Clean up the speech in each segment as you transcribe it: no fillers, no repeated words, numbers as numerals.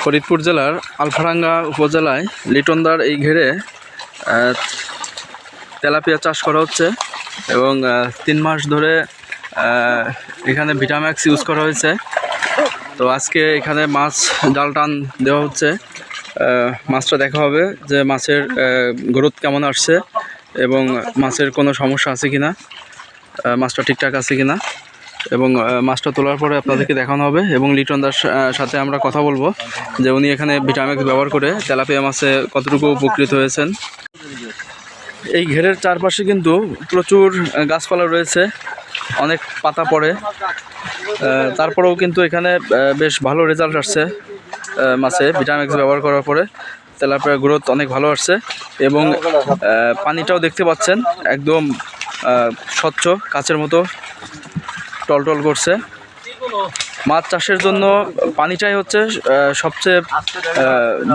ফরিদপুর জেলার আলফাডাঙ্গা উপজেলায় লিটনদার এই ঘেরে তেলাপিয়া চাষ করা হচ্ছে এবং 3 মাস ধরে এখানে ভিটাম্যাক্স ইউজ করা হয়েছে। তো আজকে এখানে মাছ জাল টান দেওয়া হচ্ছে, মাছটা দেখা হবে যে মাছের গ্রোথ কেমন আসছে এবং মাছের কোনো সমস্যা আছে কিনা, মাছটা ঠিকঠাক আছে কিনা, এবং মাছটা তোলার পরে আপনাদেরকে দেখানো হবে এবং লিটনদার সাথে আমরা কথা বলবো যে উনি এখানে ভিটাম্যাক্স ব্যবহার করে তেলাপিয়া মাছে কতটুকু উপকৃত হয়েছেন। এই ঘেরের চারপাশে কিন্তু প্রচুর গাছপালা রয়েছে, অনেক পাতা পড়ে, তারপরেও কিন্তু এখানে বেশ ভালো রেজাল্ট আসছে মাছে ভিটাম্যাক্স ব্যবহার করার পরে। তেলাপিয়ার গ্রোথ অনেক ভালো আসছে এবং পানিটাও দেখতে পাচ্ছেন একদম স্বচ্ছ কাচের মতো টলটল করছে। মাছ চাষের জন্য পানিটাই হচ্ছে সবচেয়ে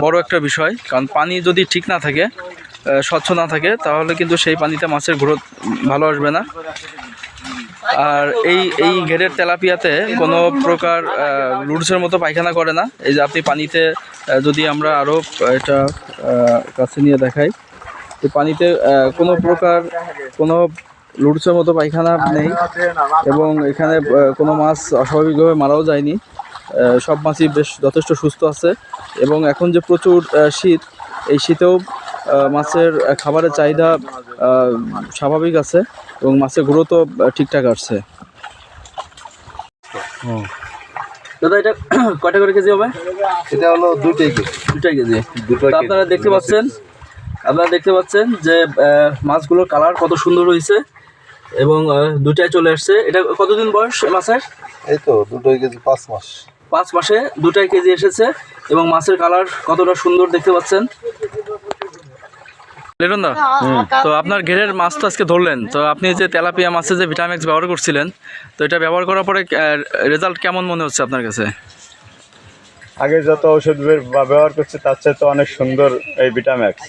বড় একটা বিষয়, কারণ পানি যদি ঠিক না থাকে, স্বচ্ছ না থাকে, তাহলে কিন্তু সেই পানিতে মাছের গ্রোথ ভালো আসবে না। আর এই ঘেরের তেলাপিয়াতে কোনো প্রকার লুডসের মতো পায়খানা করে না। এই যে আপনি পানিতে যদি আমরা আরও এটা কাছে নিয়ে দেখাই, তো পানিতে কোনো প্রকার কোনো লুডসের মতো পায়খানা নেই এবং এখানে কোনো মাছ অস্বাভাবিকভাবে মারাও যায়নি। সব মাছই বেশ যথেষ্ট সুস্থ আছে এবং এখন যে প্রচুর শীত, এই শীতেও মাছের খাবারের চাহিদা স্বাভাবিক আছে এবং মাছের গ্রোথও ঠিকঠাক আসছে। দাদা, এটা কয়টা করে কেজি হবে? এটা হলো 2 কেজি। আপনারা দেখতে পাচ্ছেন যে মাছগুলোর কালার কত সুন্দর হয়েছে এবং 2টায় চলে আসছে। এটা কতদিন বয়স মাছের? এই তো 2 কেজি, 5 মাস। 5 মাসে 2 কেজি এসেছে এবং মাছের কালার কতটা সুন্দর দেখতে পাচ্ছেন। লিটনদা, তো আপনার ঘেরের মাছ তো আজকে ধরলেন, তো আপনি যে তেলাপিয়া মাছে যে ভিটাম্যাক্স ব্যবহার করছিলেন, তো এটা ব্যবহার করার পরে রেজাল্ট কেমন মনে হচ্ছে আপনার কাছে? আগে যত ওষুধ ব্যবহার করছি তার চাইতে অনেক সুন্দর এই ভিটাম্যাক্স।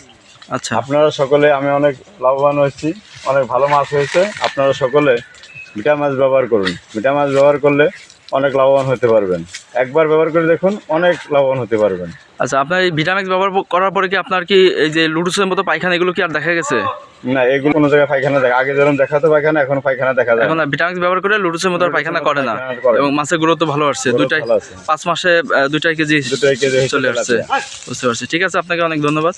আচ্ছা, আপনারা সকলে, আমি অনেক লাভবান হয়েছি, অনেক ভালো মাছ হয়েছে। আপনারা সকলে ভিটাম্যাক্স ব্যবহার করুন। ভিটাম্যাক্স ব্যবহার করলে অনেক লাভবান হতে পারবেন। একবার ব্যবহার করে দেখুন, অনেক লাভবান হতে পারবেন। আচ্ছা, আপনার এই ভিটাম্যাক্স ব্যবহার করার পরে কি আপনার কি এই যে লুডুসের মতো পায়খানা এগুলো কি আর দেখা গেছে? না, এগুলো কোনো জায়গায় পায়খানা দেখা, আগে যেরকম দেখাতো পায়খানা, এখন পায়খানা দেখা যায়। এখন ভিটামিন ব্যবহার করে লুডুসের মতো পায়খানা করে না এবং মাছের গ্রোথ ভালো আসছে। 5 মাসে 2 কেজি চলে আসছে। বুঝতে পারছি। ঠিক আছে, আপনাকে অনেক ধন্যবাদ।